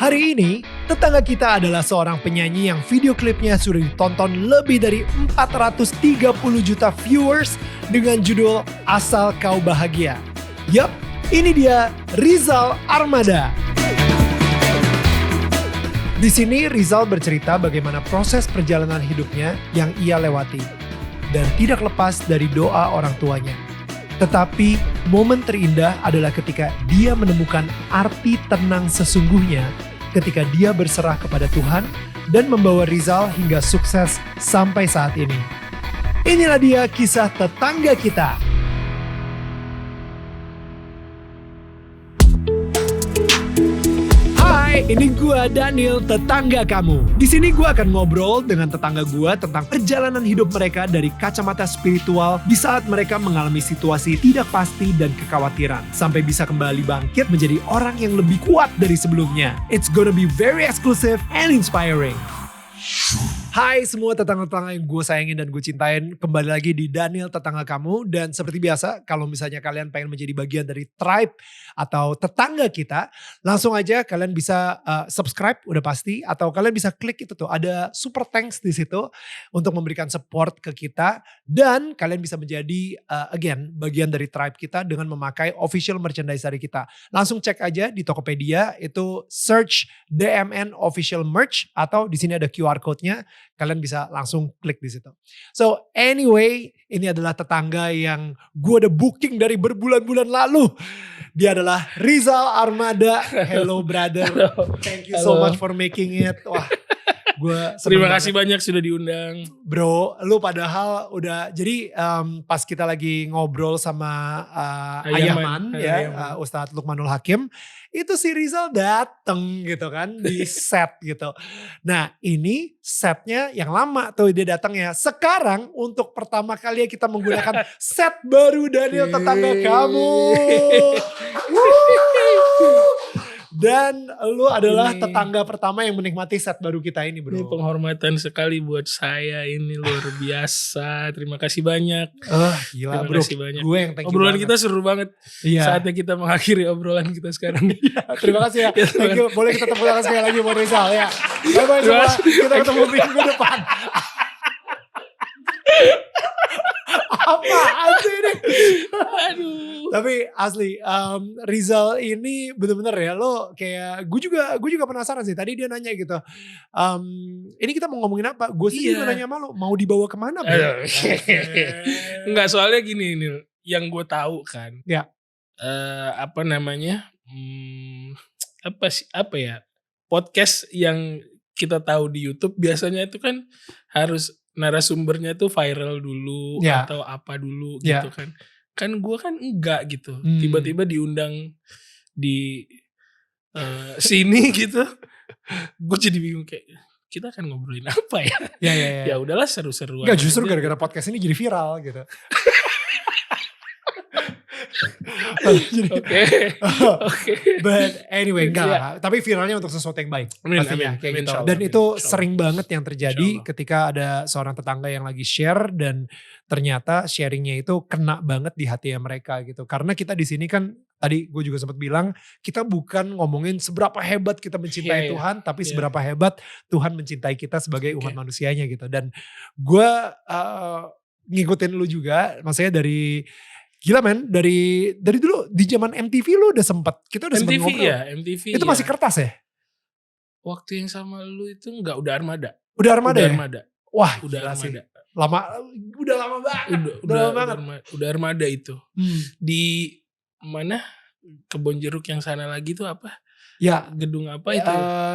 Hari ini, tetangga kita adalah seorang penyanyi yang video klipnya sudah ditonton lebih dari 430 juta viewers dengan judul Asal Kau Bahagia. Yup, ini dia Rizal Armada. Di sini Rizal bercerita bagaimana proses perjalanan hidupnya yang ia lewati dan tidak lepas dari doa orang tuanya. Tetapi momen terindah adalah ketika dia menemukan arti tenang sesungguhnya ketika dia berserah kepada Tuhan dan membawa Rizal hingga sukses sampai saat ini. Inilah dia kisah tetangga kita. Hai, ini gua Daniel, tetangga kamu. Di sini gua akan ngobrol dengan tetangga gua tentang perjalanan hidup mereka dari kacamata spiritual di saat mereka mengalami situasi tidak pasti dan kekhawatiran, sampai bisa kembali bangkit menjadi orang yang lebih kuat dari sebelumnya. It's gonna be very exclusive and inspiring. Hai semua tetangga-tetangga yang gue sayangin dan gue cintain, kembali lagi di Daniel Tetangga Kamu. Dan seperti biasa, kalau misalnya kalian pengen menjadi bagian dari tribe atau tetangga kita, langsung aja kalian bisa subscribe udah pasti, atau kalian bisa klik itu tuh, ada super thanks di situ untuk memberikan support ke kita. Dan kalian bisa menjadi again bagian dari tribe kita dengan memakai official merchandise dari kita. Langsung cek aja di Tokopedia, itu search DMN official merch, atau di sini ada QR code-nya. Kalian bisa langsung klik di situ. So anyway, ini adalah tetangga yang gue udah booking dari berbulan-bulan lalu. Dia adalah Rizal Armada. Hello brother. Thank you so much for making it. Wah, gue terima kasih banyak sudah diundang. Bro, lu padahal udah, jadi pas kita lagi ngobrol sama Ayaman ya, Ustadz Lukmanul Hakim, itu si Rizal dateng gitu kan di set gitu. Nah ini setnya yang lama tuh dia datangnya. Sekarang untuk pertama kali kita menggunakan set baru Daniel Tetangga Kamu. Dan lu adalah tetangga pertama yang menikmati set baru kita ini, bro. Ini penghormatan sekali buat saya, ini luar biasa. Terima kasih banyak. Gila terima bro. Kasih banyak. Gue yang thank you obrolan banget. Kita seru banget. Iya. Saatnya kita mengakhiri obrolan kita sekarang. Terima kasih ya. Thank you. Boleh kita tepuk tangan sekali lagi buat Rizal ya. Bye-bye semua. Kita ketemu minggu depan. Apaan sih ini? Aduh. Tapi asli Rizal ini bener-bener ya, lo kayak gue juga penasaran sih. Tadi dia nanya gitu, ini kita mau ngomongin apa? Gue sih juga nanya sama lo, mau dibawa kemana? Enggak, soalnya gini nih, yang gue tahu kan, ya apa namanya, apa ya, podcast yang kita tahu di YouTube biasanya itu kan harus narasumbernya tuh viral dulu atau apa dulu gitu kan. Kan gue kan enggak gitu. Tiba-tiba diundang di sini gitu. Gue jadi bingung kayak kita akan ngobrolin apa ya? Ya udahlah seru-seruan. Enggak, justru gara-gara podcast ini jadi viral gitu. Oke. But anyway, enggak. Tapi viralnya untuk sesuatu yang baik. Pastinya kayak gitu. Dan itu sering banget yang terjadi ketika ada seorang tetangga yang lagi share dan ternyata sharingnya itu kena banget di hati mereka gitu. Karena kita di sini kan tadi gue juga sempat bilang, kita bukan ngomongin seberapa hebat kita mencintai Tuhan, tapi seberapa hebat Tuhan mencintai kita sebagai umat manusianya gitu. Dan gue ngikutin lu juga, maksudnya dari gila men, dari dulu di zaman MTV lu udah sempet, kita udah sempet ngobrol. MTV itu masih kertas ya? Waktu yang sama lu itu enggak, udah Armada. Udah Armada ya? Wah, udah Armada. Udah lama banget. Udah Armada itu. Di mana? Kebon Jeruk yang sana lagi tuh apa? Ya. Gedung apa itu?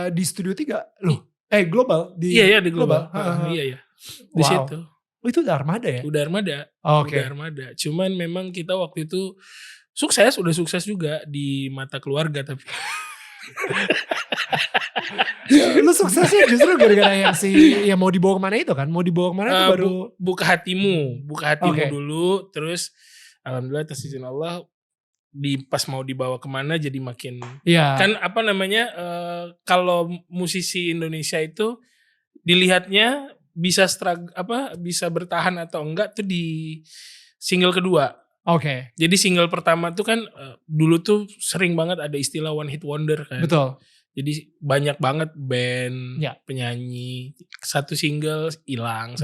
Di Studio 3 loh. Global. Iya di Global. Iya. Di situ. Oh itu udah Armada ya? Udah Armada. Oke. Udah Armada. Cuman memang kita waktu itu udah sukses juga di mata keluarga tapi. Lu suksesnya justru gara-gara yang mau dibawa kemana itu kan? Mau dibawa kemana itu baru buka hatimu dulu, terus alhamdulillah atas izin Allah pas mau dibawa kemana jadi makin kan apa namanya, kalau musisi Indonesia itu dilihatnya bisa bisa bertahan atau enggak tuh di single kedua. Oke. Jadi single pertama tuh kan dulu tuh sering banget ada istilah one hit wonder kan. Betul. Jadi banyak banget band, penyanyi, satu single hilang.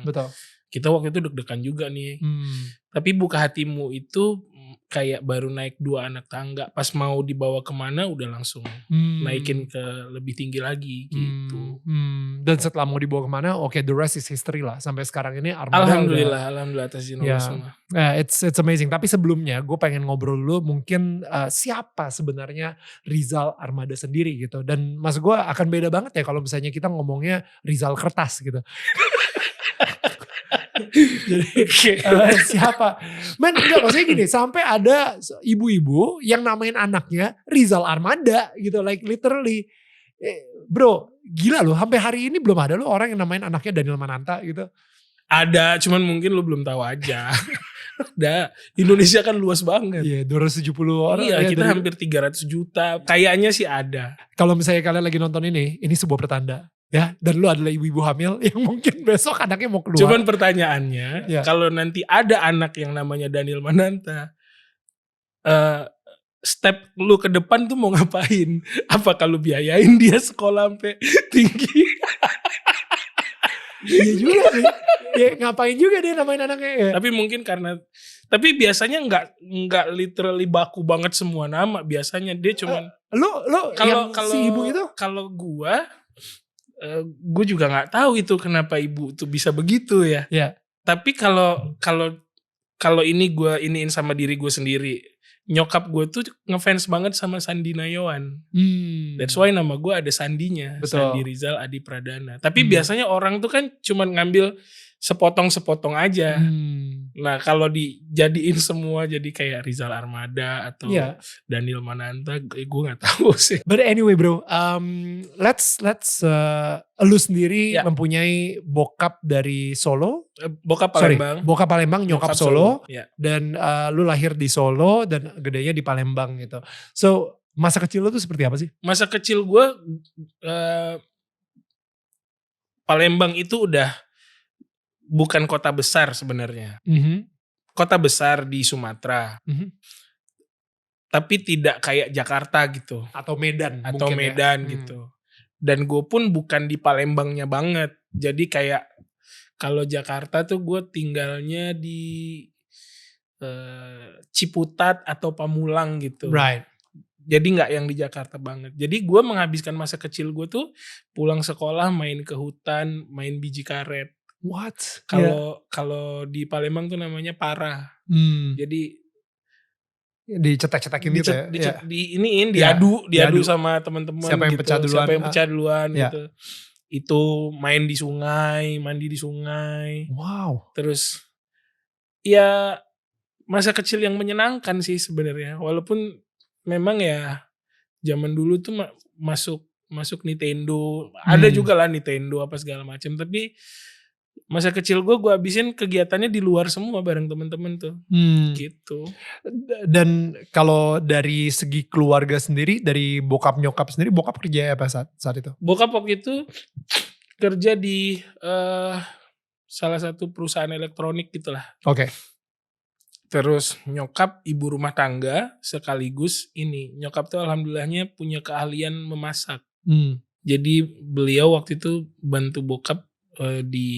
Betul. Kita waktu itu deg-degan juga nih. Tapi Buka Hatimu itu kayak baru naik 2 anak tangga. Pas mau dibawa kemana udah langsung naikin ke lebih tinggi lagi gitu. Dan setelah mau dibawa kemana, the rest is history lah. Sampai sekarang ini Armada Alhamdulillah atas izin Allah semua. It's amazing. Tapi sebelumnya gue pengen ngobrol dulu mungkin siapa sebenarnya Rizal Armada sendiri gitu. Dan maksud gue akan beda banget ya kalau misalnya kita ngomongnya Rizal Kertas gitu. Jadi siapa? Men enggak, maksudnya gini, sampai ada ibu-ibu yang namain anaknya Rizal Armada gitu, like literally. Bro, gila loh, sampai hari ini belum ada loh orang yang namain anaknya Daniel Mananta gitu. Ada, cuman mungkin lo belum tahu aja. Ada, Indonesia kan luas banget. Iya, 270 orang. Iya, kita hampir 300 juta. Kayaknya sih ada. Kalau misalnya kalian lagi nonton ini sebuah pertanda. Ya, dan lu adalah ibu-ibu hamil yang mungkin besok anaknya mau keluar. Cuman pertanyaannya, kalau nanti ada anak yang namanya Daniel Mananta, step lu ke depan tuh mau ngapain? Apa kalau biayain dia sekolah sampai tinggi? Iya juga sih. Ya, ngapain juga dia namain anaknya ya. Tapi biasanya nggak literally baku banget semua nama. Biasanya dia cuman kalau si ibu itu, kalau gue juga nggak tahu itu kenapa ibu tuh bisa begitu ya. Tapi kalau ini gue iniin sama diri gue sendiri, nyokap gue tuh ngefans banget sama Sandi Nayawan. That's why nama gue ada Sandinya. Betul. Sandi Rizal Adi Pradana. Tapi biasanya orang tuh kan cuman ngambil sepotong-sepotong aja. Nah kalau dijadiin semua jadi kayak Rizal Armada atau Daniel Mananta, gue gak tahu sih. But anyway bro, let's lu sendiri mempunyai bokap dari Solo. Bokap Palembang, nyokap Solo. Dan lu lahir di Solo dan gedenya di Palembang gitu. So masa kecil lu tuh seperti apa sih? Masa kecil gue Palembang itu udah bukan kota besar sebenarnya. Kota besar di Sumatera. Tapi tidak kayak Jakarta gitu. Atau Medan gitu. Dan gue pun bukan di Palembangnya banget. Jadi kayak kalau Jakarta tuh gue tinggalnya di Ciputat atau Pamulang gitu. Right. Jadi gak yang di Jakarta banget. Jadi gue menghabiskan masa kecil gue tuh pulang sekolah main ke hutan, main biji karet. What? Kalau di Palembang tuh namanya parah. Jadi dicetak-cetakin gitu ya. Diadu sama teman-teman. Siapa yang pecah duluan gitu. Itu main di sungai, mandi di sungai. Wow. Terus ya masa kecil yang menyenangkan sih sebenarnya. Walaupun memang ya zaman dulu tuh masuk Nintendo. Ada juga lah Nintendo apa segala macam, tapi masa kecil gue habisin kegiatannya di luar semua bareng temen-temen tuh. Gitu. Dan kalau dari segi keluarga sendiri, dari bokap nyokap sendiri, bokap kerja apa saat itu? Bokap waktu itu kerja di salah satu perusahaan elektronik gitulah. Oke. Terus nyokap ibu rumah tangga sekaligus ini. Nyokap tuh alhamdulillahnya punya keahlian memasak. Jadi beliau waktu itu bantu bokap di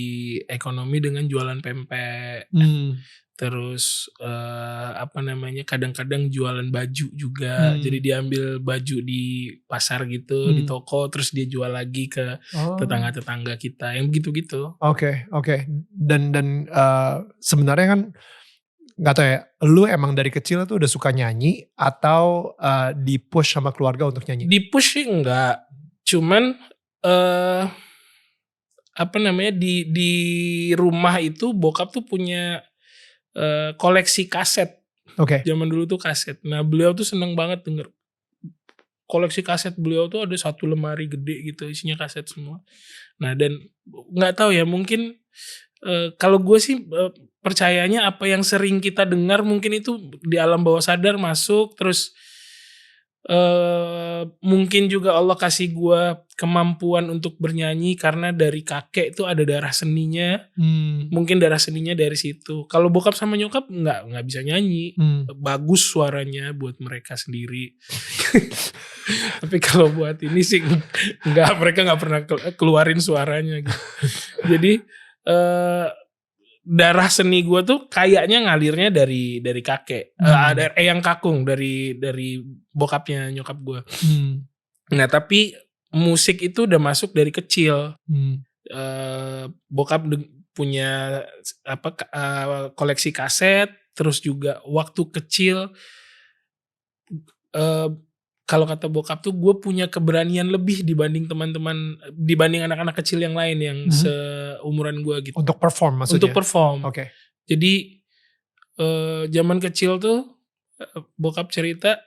ekonomi dengan jualan pempek. Terus kadang-kadang jualan baju juga. Jadi dia ambil baju di pasar gitu, di toko, terus dia jual lagi ke tetangga-tetangga kita yang begitu-gitu. Oke. Dan sebenarnya kan nggak tahu ya, lu emang dari kecil tuh udah suka nyanyi atau di-push sama keluarga untuk nyanyi? Di-push sih enggak. Cuman di rumah itu bokap tuh punya koleksi kaset. Zaman dulu tuh kaset. Nah beliau tuh seneng banget denger koleksi kaset. Beliau tuh ada satu lemari gede gitu isinya kaset semua. Nah dan nggak tahu ya, mungkin kalau gue sih percayanya apa yang sering kita dengar mungkin itu di alam bawah sadar masuk. Terus mungkin juga Allah kasih gue kemampuan untuk bernyanyi karena dari kakek itu ada darah seninya. Mungkin darah seninya dari situ. Kalau bokap sama nyokap nggak bisa nyanyi. Bagus suaranya buat mereka sendiri. Tapi kalau buat ini sih mereka nggak pernah keluarin suaranya gitu. Jadi darah seni gue tuh kayaknya ngalirnya dari kakek. Eyang kakung dari bokapnya nyokap gue. Nah tapi musik itu udah masuk dari kecil. Bokap punya koleksi kaset, terus juga waktu kecil kalau kata bokap tuh gue punya keberanian lebih dibanding anak-anak kecil yang lain yang seumuran gue gitu. Untuk perform maksudnya? Untuk perform. Okay. Jadi zaman kecil tuh bokap cerita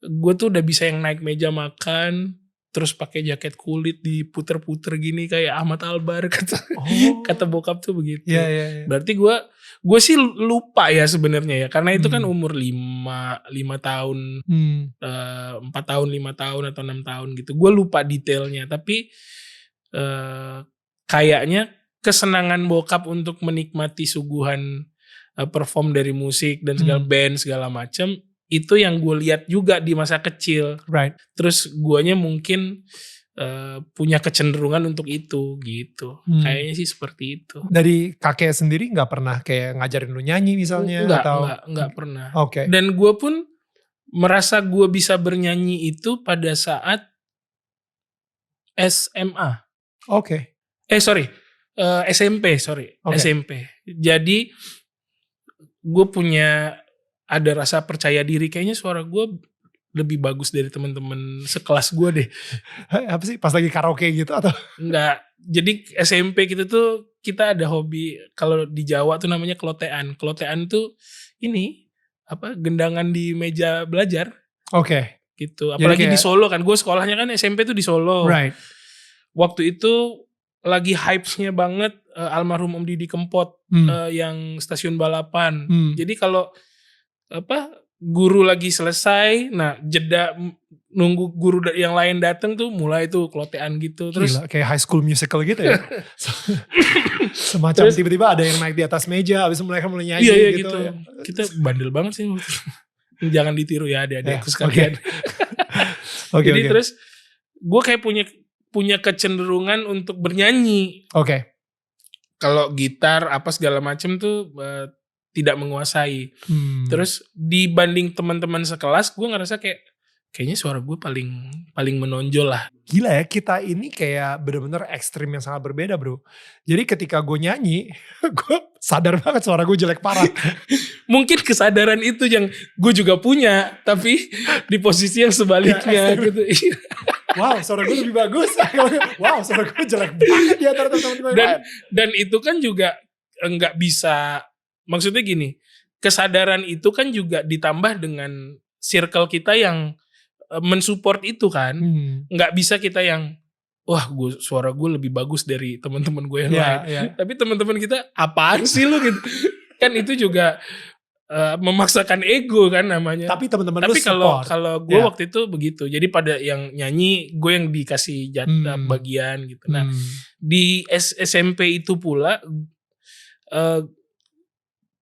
gue tuh udah bisa yang naik meja makan, terus pakai jaket kulit diputer-puter gini kayak Ahmad Albar kata bokap tuh begitu. Yeah. Berarti gue sih lupa ya sebenarnya ya, karena itu kan umur 5 tahun, 4 tahun, 5 tahun atau 6 tahun gitu. Gue lupa detailnya, tapi kayaknya kesenangan bokap untuk menikmati suguhan perform dari musik dan segala band segala macam. Itu yang gue lihat juga di masa kecil. Right. Terus guanya mungkin punya kecenderungan untuk itu gitu. Kayaknya sih seperti itu. Dari kakek sendiri nggak pernah kayak ngajarin lu nyanyi misalnya? Enggak pernah. Okay. Dan gue pun merasa gue bisa bernyanyi itu pada saat SMA. Oke. SMP. Okay. SMP. Jadi gue ada rasa percaya diri, kayaknya suara gue lebih bagus dari teman-teman sekelas gue deh. Apa sih, pas lagi karaoke gitu atau? Enggak, jadi SMP gitu tuh kita ada hobi, kalau di Jawa tuh namanya kelotean. Kelotean tuh ini, gendangan di meja belajar. Oke. Gitu, apalagi di Solo kan, gue sekolahnya kan SMP tuh di Solo. Right. Waktu itu lagi hype-nya banget almarhum Om Didi Kempot yang stasiun balapan. Jadi kalau guru lagi selesai, nah jeda nunggu guru yang lain datang tuh mulai tuh kelotean gitu. Terus gila, kayak High School Musical gitu ya. Semacam tiba-tiba ada yang naik di atas meja, habis itu mereka mulai nyanyi gitu. Ya. Kita bandel banget sih. Jangan ditiru ya adik-adikku sekalian. Jadi terus gue kayak punya kecenderungan untuk bernyanyi. Oke. Kalau gitar apa segala macem tuh tidak menguasai. Terus dibanding teman-teman sekelas, gue ngerasa kayaknya suara gue paling menonjol lah. Gila ya, kita ini kayak bener-bener ekstrim yang sangat berbeda bro. Jadi ketika gue nyanyi, gue sadar banget suara gue jelek parah. Mungkin kesadaran itu yang gue juga punya, tapi di posisi yang sebaliknya gitu. Wow, suara gue lebih bagus. Wow, suara gue jelek banget di antara teman-teman lain. Dan itu kan juga nggak bisa. Maksudnya gini, kesadaran itu kan juga ditambah dengan circle kita yang mensupport itu kan. Nggak bisa kita yang, wah suara gue lebih bagus dari teman-teman gue yang lain. Yeah. Tapi teman-teman kita, apaan sih lu gitu. Kan itu juga memaksakan ego kan namanya. Tapi teman-teman lu support. Tapi kalau gue waktu itu begitu. Jadi pada yang nyanyi, gue yang dikasih jatah bagian gitu. Nah di SMP itu pula,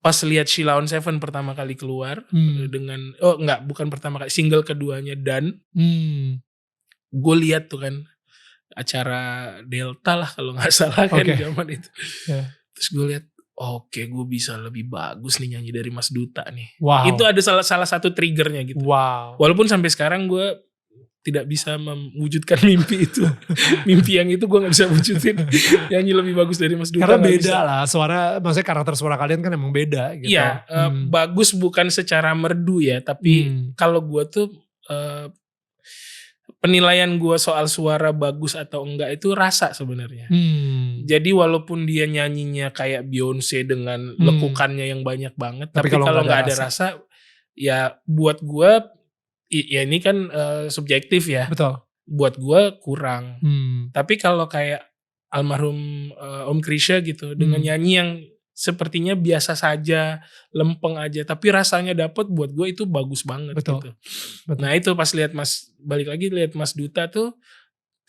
pas lihat Sheila on 7 pertama kali keluar dengan bukan pertama kali, single keduanya Dan gue lihat tuh kan acara Delta lah kalau nggak salah kan zaman itu. Terus gue lihat oke, gue bisa lebih bagus nih nyanyi dari Mas Duta nih. Wow. Itu ada salah satu triggernya gitu. Wow. Walaupun sampai sekarang gue tidak bisa mewujudkan mimpi itu. Mimpi yang itu gue gak bisa wujudin. Nyanyi lebih bagus dari Mas Duta. Karena beda lah suara, maksudnya karakter suara kalian kan emang beda gitu. Iya, bagus bukan secara merdu ya. Tapi kalau gue tuh penilaian gue soal suara bagus atau enggak itu rasa sebenarnya. Jadi walaupun dia nyanyinya kayak Beyonce dengan lekukannya yang banyak banget. Tapi kalau gak ada rasa, ya buat gue, ya ini kan subjektif ya. Betul. Buat gue kurang. Tapi kalau kayak almarhum Om Krisya gitu, dengan nyanyi yang sepertinya biasa saja, lempeng aja, tapi rasanya dapet, buat gue itu bagus banget. Betul. Gitu. Betul. Nah itu pas balik lagi lihat Mas Duta tuh,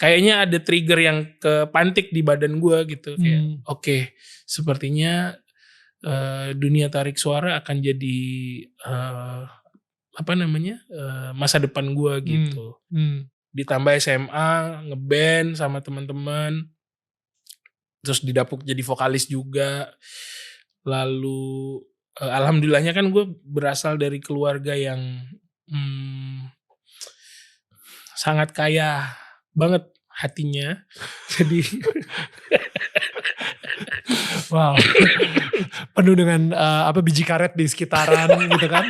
kayaknya ada trigger yang kepantik di badan gue gitu. Kayak oke, sepertinya dunia tarik suara akan jadi masa depan gue gitu. Ditambah SMA ngeband sama teman-teman, terus didapuk jadi vokalis juga. Lalu alhamdulillahnya kan gue berasal dari keluarga yang sangat kaya banget hatinya. Jadi wow. Penuh dengan biji karet di sekitaran gitu kan.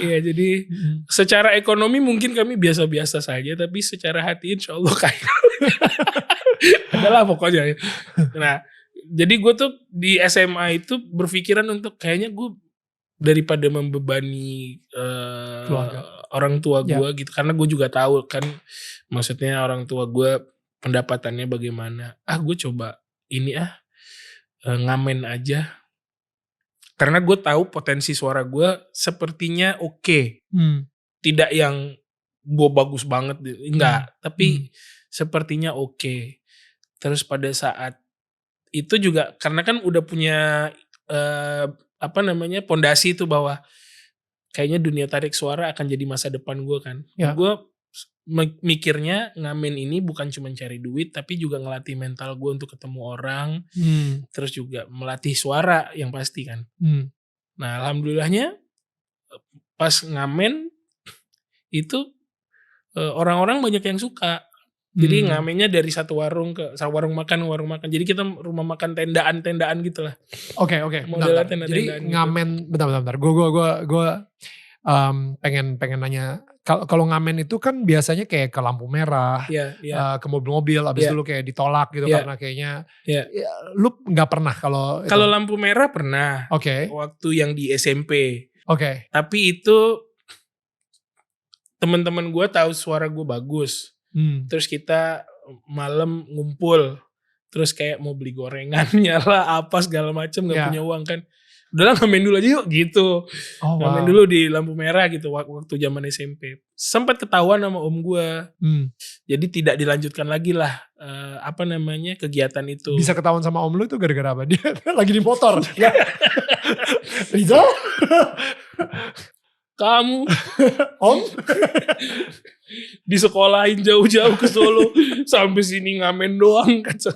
Iya, jadi secara ekonomi mungkin kami biasa-biasa saja, tapi secara hati insya Allah kaya. Adalah pokoknya. Nah, jadi gue tuh di SMA itu berpikiran untuk kayaknya gue daripada membebani orang tua gue gitu, karena gue juga tahu kan, maksudnya orang tua gue pendapatannya bagaimana. Gue coba ini ngamen aja, karena gue tahu potensi suara gue sepertinya oke. Tidak yang gue bagus banget, enggak, tapi sepertinya oke. Terus pada saat itu juga karena kan udah punya pondasi itu bahwa kayaknya dunia tarik suara akan jadi masa depan gue kan. Gue mikirnya ngamen ini bukan cuma cari duit, tapi juga ngelatih mental gue untuk ketemu orang, terus juga melatih suara yang pasti kan. Nah alhamdulillahnya pas ngamen itu orang-orang banyak yang suka. Jadi ngamennya dari satu warung ke warung makan. Jadi kita rumah makan tendaan gitu lah. Oke. Modelnya tenda-tendaan. Jadi ngamen, gitu. bentar. Gue pengen nanya. Kalau ngamen itu kan biasanya kayak ke lampu merah, ke mobil-mobil, abis itu lu kayak ditolak gitu karena kayaknya. Lu nggak pernah kalau lampu merah pernah. Waktu yang di SMP. Tapi itu teman-teman gue tahu suara gue bagus. Terus kita malam ngumpul, terus kayak mau beli gorengannya lah apa segala macem, nggak punya uang kan, udahlah ngamen dulu aja yuk gitu. Ngamen dulu di lampu merah gitu waktu zaman SMP. Sempat ketahuan sama om gue, jadi tidak dilanjutkan lagi lah kegiatan itu. Bisa ketahuan sama om lu itu gara-gara apa? Dia lagi di motor. Rizal? Kamu om disekolahin jauh-jauh ke Solo sampai sini ngamen doang kata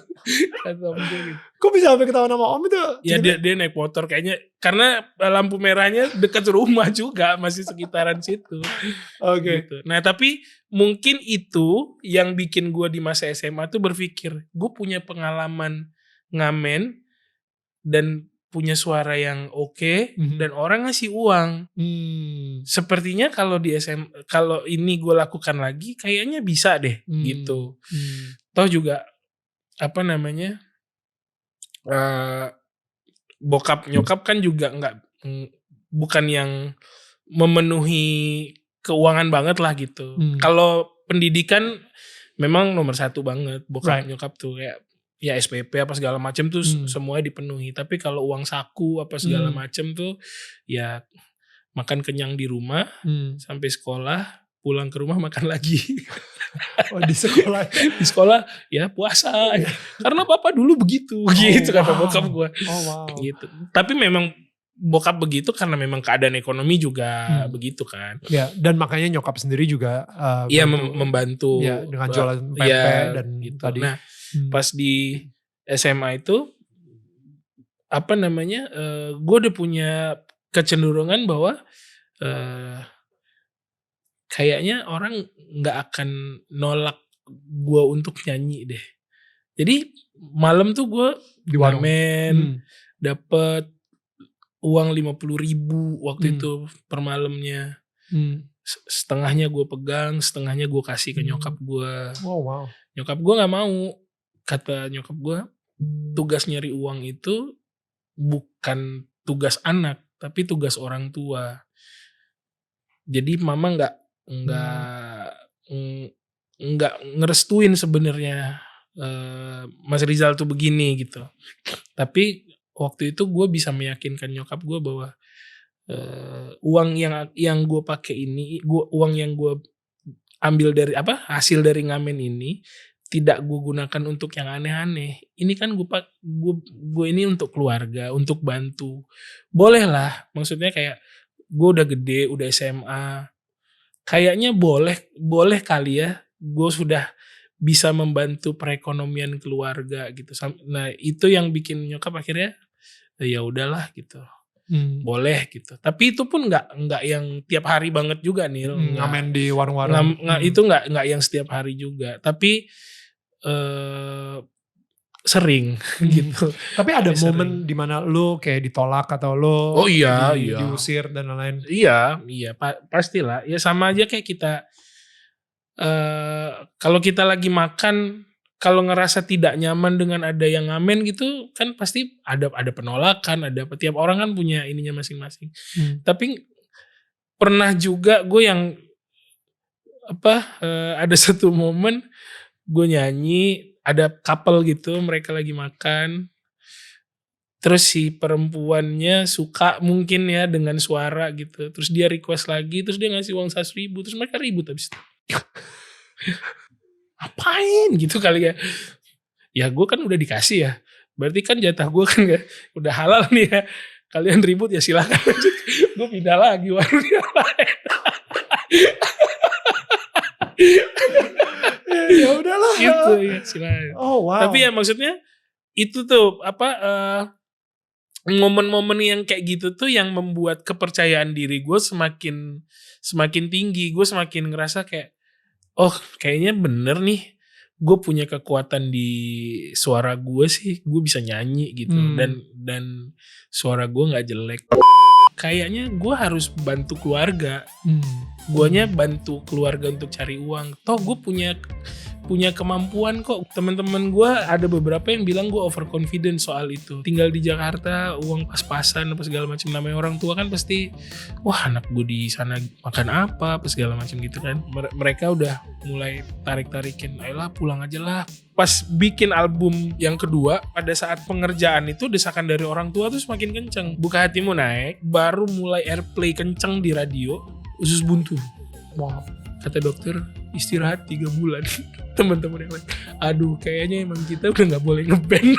om gue. Kok bisa sampai ketahuan sama om itu? Ya dia naik motor kayaknya karena lampu merahnya dekat rumah juga, masih sekitaran situ. Gitu. Nah tapi mungkin itu yang bikin gue di masa SMA tuh berpikir gue punya pengalaman ngamen dan punya suara yang oke, dan orang ngasih uang. Sepertinya kalau di kalau ini gue lakukan lagi kayaknya bisa deh gitu. Toh juga bokap nyokap kan juga bukan yang memenuhi keuangan banget lah gitu. Kalau pendidikan memang nomor 1 banget, bokap nyokap tuh kayak ya SPP apa segala macam tuh semuanya dipenuhi. Tapi kalau uang saku apa segala macam tuh ya makan kenyang di rumah, sampai sekolah, pulang ke rumah makan lagi. Di sekolah? Di sekolah ya puasa. Karena papa dulu begitu, gitu kata bokap gue. Gitu. Tapi memang bokap begitu karena memang keadaan ekonomi juga begitu kan. Ya, dan makanya nyokap sendiri juga membantu ya, dengan jualan pempek dan gitu. tadi. Nah, pas di SMA itu gue udah punya kecenderungan bahwa kayaknya orang nggak akan nolak gue untuk nyanyi deh. Jadi malam tuh gue di ngamen, dapet uang 50.000 waktu itu per malamnya. Setengahnya gue pegang, setengahnya gue kasih ke nyokap gue. Nyokap gue nggak mau. Kata nyokap gue, tugas nyari uang itu bukan tugas anak, tapi tugas orang tua. Jadi mama nggak ngerestuin sebenarnya Mas Rizal tuh begini gitu. Tapi waktu itu gue bisa meyakinkan nyokap gue bahwa uang yang gue pakai ini, uang yang gue ambil dari hasil dari ngamen ini tidak gue gunakan untuk yang aneh-aneh. Ini kan gue ini untuk keluarga, untuk bantu. Boleh lah, maksudnya kayak gue udah gede, udah SMA. Kayaknya boleh kali ya, gue sudah bisa membantu perekonomian keluarga gitu. Nah itu yang bikin nyokap akhirnya ya udahlah gitu. Boleh gitu. Tapi itu pun nggak yang tiap hari banget juga nih. Ngamen di warung-warung. Itu nggak yang setiap hari juga. Tapi sering gitu. Tapi ada momen dimana lu kayak ditolak atau lu iya. diusir dan lain-lain. Iya pastilah. Ya sama aja kayak kita kalau kita lagi makan, kalau ngerasa tidak nyaman dengan ada yang ngamen gitu kan pasti ada penolakan, tiap orang kan punya ininya masing-masing. Tapi pernah juga gue yang ada satu momen gue nyanyi, ada couple gitu, mereka lagi makan. Terus si perempuannya suka mungkin ya dengan suara gitu. Terus dia request lagi, terus dia ngasih uang 100.000, terus mereka ribut habis itu. Apain gitu kali ya. Ya gue kan udah dikasih ya. Berarti kan jatah gue kan ya udah halal nih ya. Kalian ribut ya silakan. Gue pindah lagi warung yang lain. Ya udahlah. Gitu ya silakan. Oh wow. Tapi ya maksudnya itu tuh momen-momen yang kayak gitu tuh yang membuat kepercayaan diri gue semakin tinggi. Gue semakin ngerasa kayak oh kayaknya bener nih, gue punya kekuatan di suara gue sih, gue bisa nyanyi gitu. Dan suara gue nggak jelek. Kayaknya gue harus bantu keluarga. Guanya bantu keluarga untuk cari uang. Toh gue punya kemampuan kok. Teman-teman gue ada beberapa yang bilang gue overconfident soal itu. Tinggal di Jakarta, uang pas-pasan apa segala macam. Namanya orang tua kan pasti, wah anak gue di sana makan apa segala macam gitu kan. Mereka udah mulai tarik-tarikin, ayolah pulang aja lah. Pas bikin album yang kedua, pada saat pengerjaan itu desakan dari orang tua tuh semakin kenceng. Buka Hatimu naik, baru mulai airplay kenceng di radio, usus buntu. Wow. Kata dokter istirahat 3 bulan. Teman-teman yang lain, aduh kayaknya emang kita udah nggak boleh ngeband.